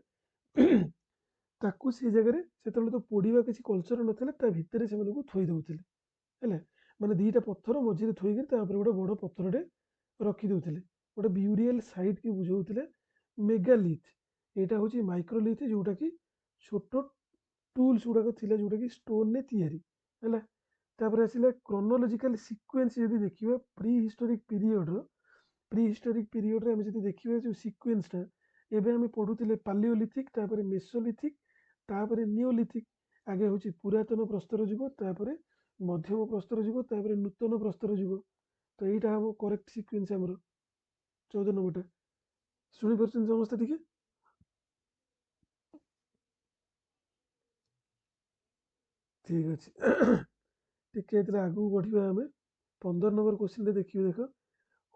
ତାକୁ ସେ ଜାଗାରେ ସେତେବେଳେ ତ ପୋଡ଼ିବା କିଛି କଲଚର ନଥିଲା, ତା ଭିତରେ ସେମାନଙ୍କୁ ଥୋଇ ଦେଉଥିଲେ, ହେଲା। ମାନେ ଦୁଇଟା ପଥର ମଝିରେ ଥୋଇକି ତା ଉପରେ ଗୋଟେ ବଡ଼ ପଥରଟେ ରଖିଦେଉଥିଲେ, ଗୋଟେ ବ୍ୟୁରିଆଲ ସାଇଟ୍କି ବୁଝାଉଥିଲେ ମେଗାଲିଥ୍। ଏଇଟା ହେଉଛି ମାଇକ୍ରୋଲିଥ୍, ଯେଉଁଟାକି ଛୋଟ ଟୁଲ୍ସ ଗୁଡ଼ାକ ଥିଲା ଯେଉଁଟାକି ଷ୍ଟୋନ୍ରେ ତିଆରି, ହେଲା। ତାପରେ ଆସିଲା କ୍ରୋନୋଲୋଜିକାଲ ସିକ୍ୱେନ୍ସ। ଯଦି ଦେଖିବା ପ୍ରି ହିଷ୍ଟୋରିକ୍ ପିରିୟଡ଼ରେ ଆମେ ଯଦି ଦେଖିବା ଯେଉଁ ସିକ୍ୱେନ୍ସଟା, ଏବେ ଆମେ ପଢ଼ୁଥିଲେ ପାଲିଓଲିଥିକ୍, ତାପରେ ମେସୋଲିଥିକ୍, ତାପରେ ନିଓଲିଥିକ୍। ଆଗେ ହେଉଛି ପୁରାତନ ପ୍ରସ୍ତର ଯୁଗ, ତାପରେ ମଧ୍ୟମ ପ୍ରସ୍ତର ଯୁଗ, ତାପରେ ନୂତନ ପ୍ରସ୍ତର ଯୁଗ। ତ ଏଇଟା ହେବ କରେକ୍ଟ ସିକ୍ୱେନ୍ସ ଆମର 14 ନମ୍ବରଟା। ଶୁଣିପାରୁଛନ୍ତି ସମସ୍ତେ ଟିକେ? ଠିକ୍ ଅଛି। ଟିକେ ଏଥିରେ ଆଗକୁ ବଢ଼ିବା ଆମେ। 15 ନମ୍ବର କ୍ୱେଶ୍ଚିନ୍ରେ ଦେଖିବେ, ଦେଖ।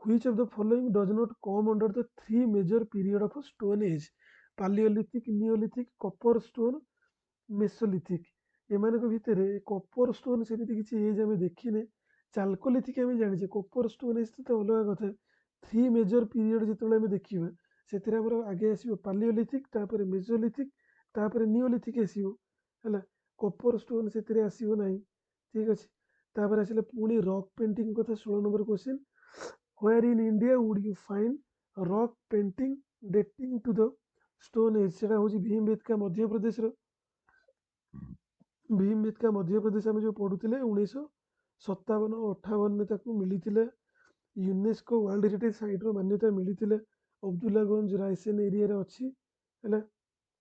Which of the following does not come under the three major period of stone age? Paleolithic, Neolithic, copper stone, Mesolithic। ଏମାନଙ୍କ ଭିତରେ କପର ଷ୍ଟୋନ୍ ସେମିତି କିଛି ଏଜ୍ ଆମେ ଦେଖିନେ। ଚାଲକୋଲିଥିକ୍ ଆମେ ଜାଣିଛେ, କପର ଷ୍ଟୋନ୍ ଏଜ୍ ତ ଅଲଗା କଥା। ଥ୍ରୀ ମେଜର ପିରିୟଡ଼ ଯେତେବେଳେ ଆମେ ଦେଖିବା, ସେଥିରେ ଆମର ଆଗେ ଆସିବ ପାଲିଓଲିଥିକ୍, ତାପରେ ମେସୋଲିଥିକ୍, ତାପରେ ନିଓଲିଥିକ୍ ଆସିବ, ହେଲା। କପର ଷ୍ଟୋନ୍ ସେଥିରେ ଆସିବ ନାହିଁ, ଠିକ୍ ଅଛି। ତାପରେ ଆସିଲେ ପୁଣି ରକ୍ ପେଣ୍ଟିଂ କଥା, 16 number question. Where in India would you find rock painting dating to the stone age? ସେଟା ହେଉଛି ଭୀମବେଟକା ମଧ୍ୟପ୍ରଦେଶର। ଭୀମବେଟକା ମଧ୍ୟପ୍ରଦେଶ ଆମେ ଯେଉଁ ପଢ଼ୁଥିଲେ 1957-58ରେ ତାକୁ ମିଳିଥିଲା ୟୁନେସ୍କୋ ୱାର୍ଲଡ ହେରିଟେଜ ସାଇଟ୍ର ମାନ୍ୟତା ମିଳିଥିଲା। ଅବଦୁଲ୍ଲାଗଞ୍ଜ ରାଇସେନ ଏରିଆରେ ଅଛି, ହେଲା।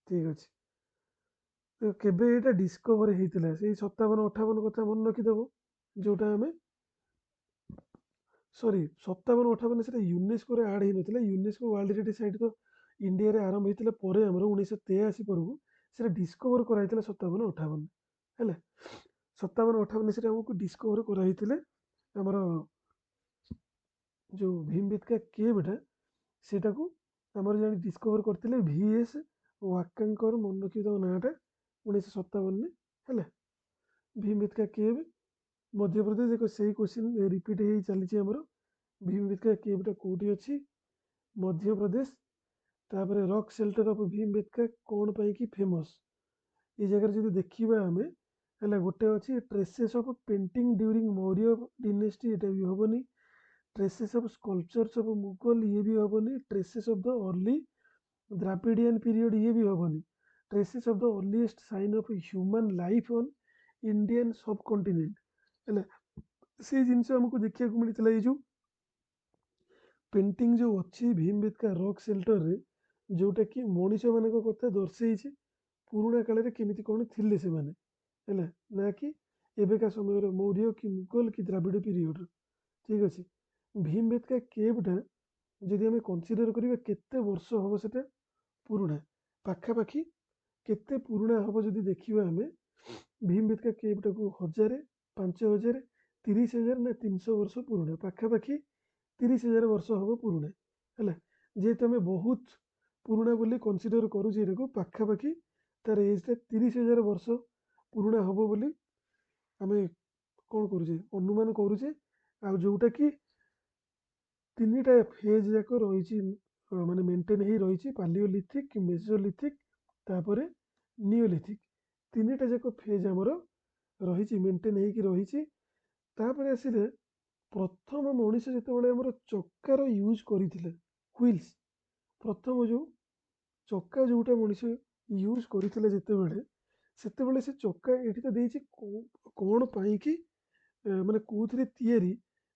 ଠିକ୍ ଅଛି। ତ କେବେ ଏଇଟା ଡିସ୍କଭର ହେଇଥିଲା? ସେଇ 57-58 କଥା ମନେ ରଖିଦେବ। ଯେଉଁଟା ଆମେ ସରି 57-58 ସେଟା ୟୁନେସ୍କୋରେ ଆଡ଼୍ ହେଇନଥିଲା। ୟୁନେସ୍କୋ ୱାର୍ଲଡ ହେରିଟେଜ ସାଇଟ୍ ତ ଇଣ୍ଡିଆରେ ଆରମ୍ଭ ହେଇଥିଲା ପରେ, ଆମର 1983 ପରକୁ ସେଟା ଡିସ୍କଭର କରାହେଇଥିଲା 57-58, ହେଲା। 57-58 ସେଟା ଆମକୁ ଡିସ୍କଭର କରାହେଇଥିଲେ। ଆମର ଯେଉଁ ଭୀମବେଟକା କେଭ୍ଟା, ସେଟାକୁ ଆମର ଜଣେ ଡିସ୍କଭର କରିଥିଲେ VS ୱାକାଙ୍କର, ମନେ ରଖିକି ତାଙ୍କ ନାଁଟା, 1957, ହେଲା। ଭୀମବେଟକା କେଭ୍ ମଧ୍ୟପ୍ରଦେଶ। ଦେଖ ସେଇ କ୍ୱେଶ୍ଚିନ୍ ରିପିଟ୍ ହେଇ ଚାଲିଛି ଆମର। ଭୀମବେଟକା କେଭ୍ଟା କେଉଁଠି ଅଛି? ମଧ୍ୟପ୍ରଦେଶ। ତାପରେ ରକ୍ ସେଲ୍ଟର ଅଫ୍ ଭୀମବେଟକା କ'ଣ ପାଇଁକି ଫେମସ୍? এই ଜାଗାରେ ଯଦି ଦେଖିବା ଆମେ, ହେଲା, ଗୋଟେ ଅଛି traces of painting during Maurya dynasty, ଏଇଟା ବି ହେବନି। Traces of sculptures of Mughal, ये भी हेनी। Traces of the early Dravidian period, ये भी हेनी। Traces of the earliest sign of human life on Indian subcontinent, है से जिनस आमको देखा मिलता ये जो पेंटिंग जो अच्छी भीमबेटका रॉक सेल्टर रे, जोटा कि मनीष मान कथा दर्शे पुराणा काल में केमी कौन थे से मैंने, है ना कि एवेका समय मौर्य कि मुगल कि द्राविड़ पीरियड, ठीक अच्छे। भीमबेटका केव्टा जदि आम कनसीडर करिबा केते वर्ष हम सेटा पुराणा, पाखापाखि केते पुराणा हम जदि देखिबा आमे भीमबेटका केव्टा को 1000, 5000, 30,000 ना 300 वर्ष पुराणा, पाखापाखि 30,000 वर्ष हम पुराणा, है। जेहेतु आम बहुत पुराणा बोली कनसीडर करूँ, पाखापाखि तार एजटा 30,000 वर्ष पुराणा हम बोली आम कौन करुचे, अनुमान करुचे। आ जोटा कि तीनटा फेज जाक रही माने मेंटेन ही रही, पालियोलिथिक, मेसोलिथिक, तापर नियोलिथिक, तीनटा जाक फेज आमर रही मेंटेन होकर रही। तापर आसिले ପ୍ରଥମ ମଣିଷ ଯେତେବେଳେ ଆମର ଚକାର ୟୁଜ୍ କରିଥିଲେ, ହୁଇଲ୍ସ, ପ୍ରଥମ ଯେଉଁ ଚକା ଯେଉଁଟା ମଣିଷ ୟୁଜ୍ କରିଥିଲେ ଯେତେବେଳେ, ସେତେବେଳେ ସେ ଚକା ଏଠି ତ ଦେଇଛି କ'ଣ ପାଇଁକି ମାନେ କେଉଁଥିରେ ତିଆରି।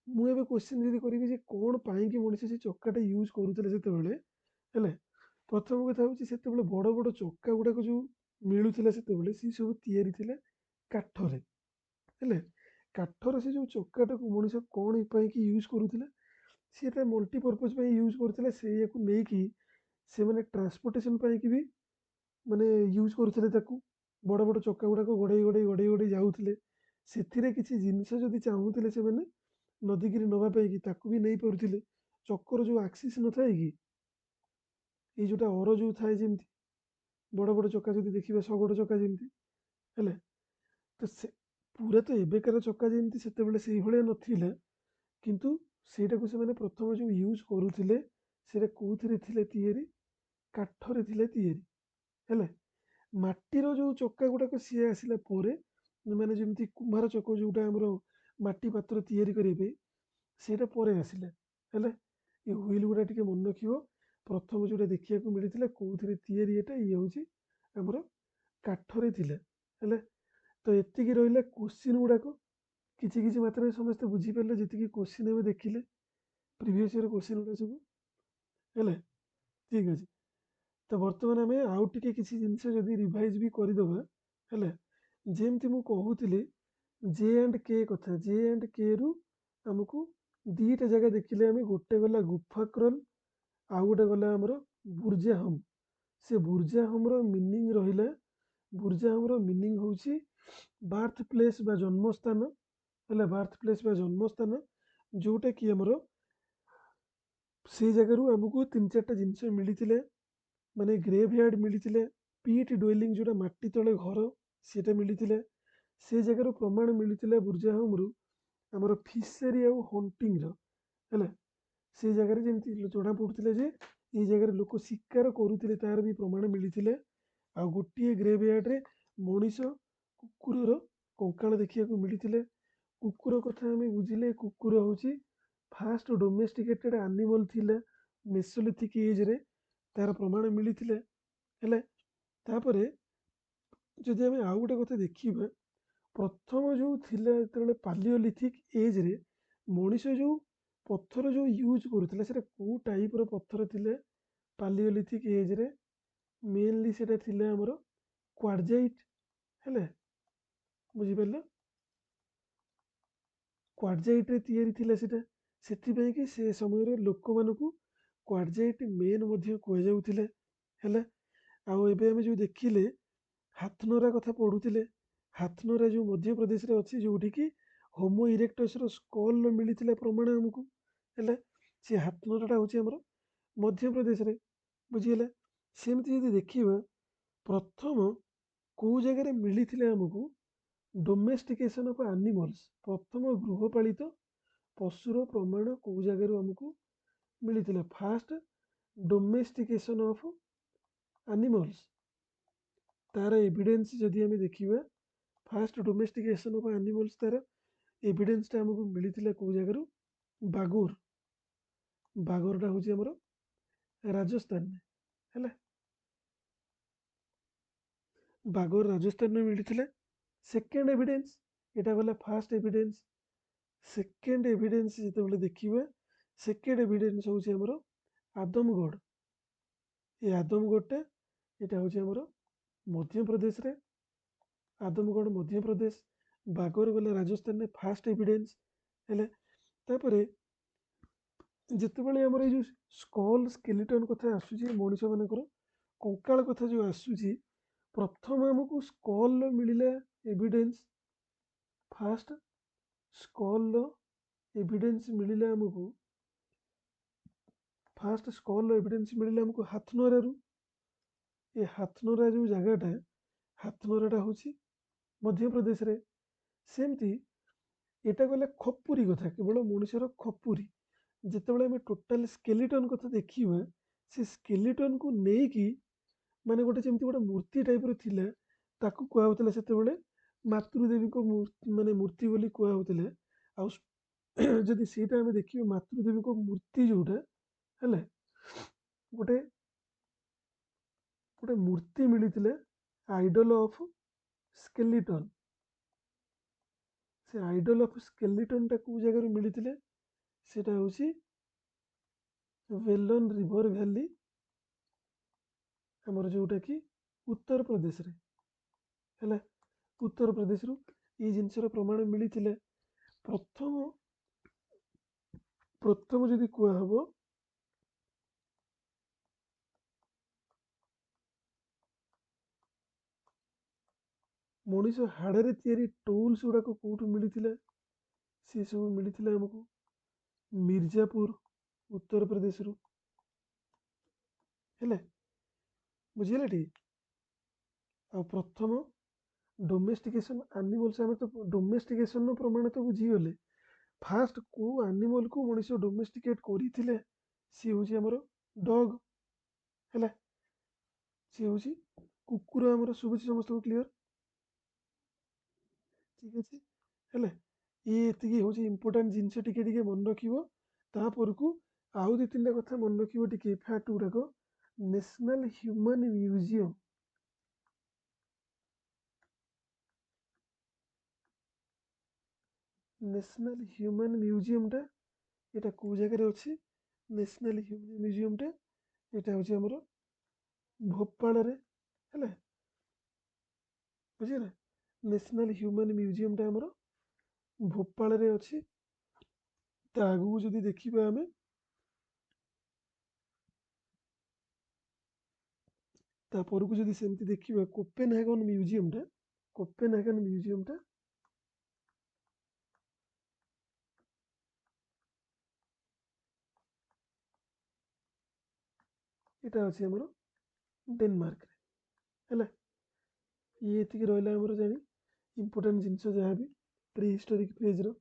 ମୁଁ ଏବେ କ୍ୱେଶ୍ଚିନ୍ ଯଦି କରିବି ଯେ କ'ଣ ପାଇଁକି ମଣିଷ ସେ ଚକାଟା ୟୁଜ୍ କରୁଥିଲେ ସେତେବେଳେ, ହେଲେ ପ୍ରଥମ କଥା ହେଉଛି ସେତେବେଳେ ବଡ଼ ବଡ଼ ଚକା ଗୁଡ଼ାକ ଯେଉଁ ମିଳୁଥିଲା ସେତେବେଳେ ସେ ସବୁ ତିଆରି ଥିଲା କାଠରେ। ହେଲେ କାଠର ସେ ଯେଉଁ ଚକାଟାକୁ ମଣିଷ କ'ଣ ପାଇଁକି ୟୁଜ୍ କରୁଥିଲା, ସେଟା ମଲ୍ଟିପର୍ପଜ୍ ପାଇଁ ୟୁଜ୍ କରୁଥିଲା। ସେଇଆକୁ ନେଇକି ସେମାନେ ଟ୍ରାନ୍ସପୋର୍ଟେସନ୍ ପାଇଁକି ବି ମାନେ ୟୁଜ୍ କରୁଥିଲେ ତାକୁ। ବଡ଼ ବଡ଼ ଚକା ଗୁଡ଼ାକ ଗଡ଼େଇ ଗଡ଼େଇ ଗଡ଼େଇ ଗଡ଼େଇ ଯାଉଥିଲେ। ସେଥିରେ କିଛି ଜିନିଷ ଯଦି ଚାହୁଁଥିଲେ ସେମାନେ ନଦୀକିରି ନେବା ପାଇଁକି ତାକୁ ବି ନେଇପାରୁଥିଲେ। ଚକର ଯେଉଁ ଆକ୍ସିସ୍ ନଥାଏ କି, ଏଇ ଯେଉଁଟା ଅର ଯେଉଁ ଥାଏ ଯେମିତି ବଡ଼ ବଡ଼ ଚକା ଯଦି ଦେଖିବେ ଶଗଡ଼ ଚକା ଯେମିତି, ହେଲେ ତ ସେ ପୁରା ତ ଏବେକାର ଚକା ଯେମିତି ସେତେବେଳେ ସେଇଭଳିଆ ନଥିଲା, କିନ୍ତୁ ସେଇଟାକୁ ସେମାନେ ପ୍ରଥମେ ଯେଉଁ ୟୁଜ୍ କରୁଥିଲେ ସେଇଟା କେଉଁଥିରେ ଥିଲେ ତିଆରି, କାଠରେ ଥିଲେ ତିଆରି। ହେଲେ ମାଟିର ଯେଉଁ ଚକା ଗୁଡ଼ାକ ସିଏ ଆସିଲା ପରେ, ମାନେ ଯେମିତି କୁମ୍ଭାର ଚକ ଯେଉଁଟା ଆମର ମାଟି ପାତ୍ର ତିଆରି କରିବା ପାଇଁ, ସେଇଟା ପରେ ଆସିଲା। ହେଲେ ଏ ହୁଇଲ୍ ଗୁଡ଼ା ଟିକେ ମନେ ରଖିବ, ପ୍ରଥମ ଯେଉଁଟା ଦେଖିବାକୁ ମିଳିଥିଲା କେଉଁଥିରେ ତିଆରି, ଏଟା ଇଏ ହେଉଛି ଆମର କାଠରେ ଥିଲା। ହେଲେ ତ ଏତିକି ରହିଲା କୋଶ୍ଚିନ୍ ଗୁଡ଼ାକ। କିଛି କିଛି ମାତ୍ରାରେ ସମସ୍ତେ ବୁଝିପାରିଲେ ଯେତିକି କୋଶ୍ଚିନ୍ ଆମେ ଦେଖିଲେ ପ୍ରିଭିୟସ୍ ଇୟର୍ କୋଶ୍ଚିନ୍ ଗୁଡ଼ା ସବୁ। ହେଲେ ଠିକ୍ ଅଛି, ତ ବର୍ତ୍ତମାନ ଆମେ ଆଉ ଟିକେ କିଛି ଜିନିଷ ଯଦି ରିଭାଇଜ୍ ବି କରିଦେବା। ହେଲେ ଯେମିତି ମୁଁ କହୁଥିଲି ଜେ ଆଣ୍ଡ କେ କଥା, ଜେ ଆଣ୍ଡ କେରୁ ଆମକୁ ଦୁଇଟା ଜାଗା ଦେଖିଲେ ଆମେ, ଗୋଟେ ଗଲା ଗୁଫାକ୍ରଲ, ଆଉ ଗୋଟେ ଗଲା ଆମର ବୁର୍ଜାହମ୍। ସେ ବୁର୍ଜାହମ୍ର ମିନିଂ ରହିଲା, ବୁର୍ଜାହମ୍ର ମିନିଂ ହେଉଛି ବାର୍ଥ ପ୍ଲେସ୍ ବା ଜନ୍ମସ୍ଥାନ। ହେଲା, ବାର୍ଥ ପ୍ଲେସ୍ ବା ଜନ୍ମସ୍ଥାନ, ଯେଉଁଟାକି ଆମର ସେଇ ଜାଗାରୁ ଆମକୁ 3-4ଟା ଜିନିଷ ମିଳିଥିଲେ। ମାନେ ଗ୍ରେଭ୍ ୟାର୍ଡ଼ ମିଳିଥିଲେ, ପିଟ୍ ଡ୍ୱେଲିଂ ଯେଉଁଟା ମାଟି ତଳେ ଘର ସେଇଟା ମିଳିଥିଲା। ସେ ଜାଗାରୁ ପ୍ରମାଣ ମିଳିଥିଲା ବୁର୍ଜାହମ୍ରୁ ଆମର ଫିସେରୀ ଆଉ ହଣ୍ଟିଂର। ହେଲା, ସେଇ ଜାଗାରେ ଯେମିତି ଜଣାପଡ଼ୁଥିଲା ଯେ ଏଇ ଜାଗାରେ ଲୋକ ଶିକାର କରୁଥିଲେ, ତାର ବି ପ୍ରମାଣ ମିଳିଥିଲେ। ଆଉ ଗୋଟିଏ ଗ୍ରେଭ୍ ୟାର୍ଡ଼ରେ ମଣିଷ କୁକୁରର କଙ୍କାଳ ଦେଖିବାକୁ ମିଳିଥିଲେ। କୁକୁର କଥା ଆମେ ବୁଝିଲେ, କୁକୁର ହେଉଛି ଫାଷ୍ଟ ଡୋମେଷ୍ଟିକେଟେଡ୍ ଆନିମଲ୍ ଥିଲା ମେସୋଲିଥିକ୍ ଏଜ୍ରେ, ତାର ପ୍ରମାଣ ମିଳିଥିଲେ। ହେଲେ ତାପରେ ଯଦି ଆମେ ଆଉ ଗୋଟେ କଥା ଦେଖିବା, ପ୍ରଥମ ଯେଉଁ ଥିଲା ଯେତେବେଳେ ପାଲିଓଲିଥିକ୍ ଏଜ୍ରେ ମଣିଷ ଯେଉଁ ପଥର ଯେଉଁ ୟୁଜ୍ କରୁଥିଲା ସେଇଟା କେଉଁ ଟାଇପ୍ର ପଥର ଥିଲେ ପାଲିଓଲିଥିକ୍ ଏଜ୍ରେ? ମେନଲି ସେଇଟା ଥିଲା ଆମର କ୍ୱାର୍ଜାଇଟ୍। ହେଲେ ବୁଝିପାରିଲ, କ୍ୱାର୍ଜାଇଟ୍ରେ ତିଆରି ଥିଲା ସେଇଟା। ସେଥିପାଇଁ କି ସେ ସମୟରେ ଲୋକମାନଙ୍କୁ କ୍ୱାର୍ଜାଇଟ୍ ମେନ୍ ମଧ୍ୟ କୁହାଯାଉଥିଲେ। ହେଲା, ଆଉ ଏବେ ଆମେ ଯେଉଁ ଦେଖିଲେ ହାଥନରା କଥା ପଢ଼ୁଥିଲେ, ହାଥନରା ଯେଉଁ ମଧ୍ୟପ୍ରଦେଶରେ ଅଛି, ଯେଉଁଠିକି ହୋମୋ ଇରେକ୍ଟସର ସ୍କଲ୍ ମିଳିଥିଲା ପ୍ରମାଣ ଆମକୁ। ହେଲା, ସେ ହାଥନରାଟା ହେଉଛି ଆମର ମଧ୍ୟପ୍ରଦେଶରେ। ବୁଝିଗଲା, ସେମିତି ଯଦି ଦେଖିବା ପ୍ରଥମ କେଉଁ ଜାଗାରେ ମିଳିଥିଲେ ଆମକୁ ଡୋମେଷ୍ଟିକେସନ୍ ଅଫ୍ ଆନିମଲ୍ସ, ପ୍ରଥମ ଗୃହପାଳିତ ପଶୁର ପ୍ରମାଣ କେଉଁ ଜାଗାରୁ ଆମକୁ ମିଳିଥିଲା? ଫାଷ୍ଟ ଡୋମେଷ୍ଟିକେସନ୍ ଅଫ୍ ଆନିମଲ୍ସ, ତାର ଏଭିଡେନ୍ସ ଯଦି ଆମେ ଦେଖିବା, ଫାଷ୍ଟ ଡୋମେଷ୍ଟିକେସନ୍ ଅଫ୍ ଆନିମଲ୍ସ ତାର ଏଭିଡେନ୍ସଟା ଆମକୁ ମିଳିଥିଲା କେଉଁ ଜାଗାରୁ? ବାଗୋର। ବାଗୋରଟା ହେଉଛି ଆମର ରାଜସ୍ଥାନରେ। ହେଲା, ବାଗୋର ରାଜସ୍ଥାନରେ ମିଳିଥିଲା। ସେକେଣ୍ଡ ଏଭିଡେନ୍ସ, এটা ଗଲା ଫାଷ୍ଟ ଏଭିଡେନ୍ସ। ସେକେଣ୍ଡ ଏଭିଡେନ୍ସ ଯେତେବେଳେ ଦେଖିବା, ସେକେଣ୍ଡ ଏଭିଡେନ୍ସ ହେଉଛି ଆମର ଆଦମଗଡ଼। ଏ ଆଦମଗଡ଼ଟା এটা ହେଉଛି ଆମର ମଧ୍ୟପ୍ରଦେଶରେ, ଆଦମଗଡ଼ ମଧ୍ୟପ୍ରଦେଶ। ବାଗୋର ଗଲା ରାଜସ୍ଥାନରେ, ଫାଷ୍ଟ ଏଭିଡେନ୍ସ। ହେଲେ ତାପରେ ଯେତେବେଳେ ଆମର ଏଇ ଯେଉଁ ସ୍କଲ୍ ସ୍କେଲିଟନ୍ କଥା ଆସୁଛି, ମଣିଷମାନଙ୍କର କଙ୍କାଳ କଥା ଯେଉଁ ଆସୁଛି, ପ୍ରଥମ ଆମକୁ ସ୍କଲ୍ର ମିଳିଲା ଏଭିଡେନ୍ସ। ଫାଷ୍ଟ ସ୍କଲ୍ର ଏଭିଡେନ୍ସ ମିଳିଲା ଆମକୁ, ଫାଷ୍ଟ ସ୍କଲ୍ର ଏଭିଡେନ୍ସ ମିଳିଲା ଆମକୁ ହାଥନରାରୁ। ଏ ହାଥନରା ଯେଉଁ ଜାଗାଟା, ହାଥନରାଟା ହେଉଛି ମଧ୍ୟପ୍ରଦେଶରେ। ସେମିତି এটা ଗଲା ଖପୁରୀ କଥା, କେବଳ ମଣିଷର ଖପୁରୀ। ଯେତେବେଳେ ଆମେ ଟୋଟାଲ ସ୍କେଲିଟନ୍ କଥା ଦେଖିବା, ସେ ସ୍କେଲିଟନ୍କୁ ନେଇକି ମାନେ ଗୋଟେ ଯେମିତି ଗୋଟେ ମୂର୍ତ୍ତି ଟାଇପ୍ର ଥିଲା, ତାକୁ କୁହାହେଉଥିଲା ସେତେବେଳେ ମାତୃଦେବୀଙ୍କ ମାନେ ମୂର୍ତ୍ତି ବୋଲି କୁହାହେଉଥିଲା। ଆଉ ଯଦି ସେଇଟା ଆମେ ଦେଖିବା ମାତୃଦେବୀଙ୍କ ମୂର୍ତ୍ତି ଯେଉଁଟା ହେଲା ଗୋଟେ ଗୋଟେ ମୂର୍ତ୍ତି ମିଳିଥିଲେ ଆଇଡଲ ଅଫ୍ ସ୍କେଲିଟନ୍। ସେ ଆଇଡଲ ଅଫ୍ ସ୍କେଲିଟନଟା କେଉଁ ଜାଗାରୁ ମିଳିଥିଲେ ସେଇଟା ହେଉଛି ୱେଲନ୍ ରିଭର ଭ୍ୟାଲି ଆମର ଯେଉଁଟାକି ଉତ୍ତରପ୍ରଦେଶରେ ହେଲା। ଉତ୍ତରପ୍ରଦେଶରୁ ଏଇ ଜିନିଷର ପ୍ରମାଣ ମିଳିଥିଲେ। ପ୍ରଥମ ପ୍ରଥମ ଯଦି କୁହାହବ ମଣିଷ ହାଡ଼ରେ ତିଆରି ଟୁଲ୍ସ ଗୁଡ଼ାକ କେଉଁଠୁ ମିଳିଥିଲା, ସେ ସବୁ ମିଳିଥିଲା ଆମକୁ ମିର୍ଜାପୁର ଉତ୍ତରପ୍ରଦେଶରୁ ହେଲା। ବୁଝିହେଲା ଟି। ଆଉ ପ୍ରଥମ ଡୋମେଷ୍ଟିକେସନ୍ ଆନିମଲ୍ସ, ଆମେ ତ ଡୋମେଷ୍ଟିକେସନ୍ର ପ୍ରମାଣ ତ ବୁଝିଗଲେ। ଫାଷ୍ଟ କେଉଁ ଆନିମଲ୍କୁ ମଣିଷ ଡୋମେଷ୍ଟିକେଟ୍ କରିଥିଲେ ସିଏ ହେଉଛି ଆମର ଡଗ୍ ହେଲା। ସିଏ ହେଉଛି କୁକୁର। ଆମର ଶୁଭୁଛି ସମସ୍ତଙ୍କୁ କ୍ଲିଅର? ଠିକ୍ ଅଛି ହେଲା। ଇଏ ଏତିକି ହେଉଛି ଇମ୍ପୋର୍ଟାଣ୍ଟ ଜିନିଷ, ଟିକେ ଟିକେ ମନେ ରଖିବ। ତାପରକୁ ଆଉ ଦୁଇ ତିନିଟା କଥା ମନେ ରଖିବ ଟିକେ ଫ୍ୟାକ୍ଟ ଗୁଡ଼ାକ। National human museum, national human ମ୍ୟୁଜିୟମ୍ଟା এটা କେଉଁ ଜାଗାରେ ଅଛି? ନ୍ୟାସନାଲ୍ ହ୍ୟୁମାନ୍ ମ୍ୟୁଜିୟମ୍ଟା এটা ହେଉଛି ଆମର ଭୋପାଳରେ ହେଲା। ବୁଝିଲେ? ନ୍ୟାସନାଲ୍ ହ୍ୟୁମାନ୍ ମ୍ୟୁଜିୟମ୍ଟା ଆମର ଭୋପାଳରେ ଅଛି। ତା ଆଗକୁ ଯଦି ଦେଖିବା ଆମେ, ତାପରକୁ ଯଦି ସେମିତି ଦେଖିବା କୋପେନହେଗନ୍ ମ୍ୟୁଜିୟମ୍ଟା, କୋପେନହେଗନ୍ ମ୍ୟୁଜିୟମ୍ଟା এটা ଅଛି ଆମର ଡେନମାର୍କରେ ହେଲା। ଇଏ ଏତିକି ରହିଲା ଆମର ଜାଣି ଇମ୍ପୋର୍ଟାଣ୍ଟ ଜିନିଷ ଯାହା ବି ପ୍ରି ହିଷ୍ଟୋରିକ୍ ଫେଜ୍ର।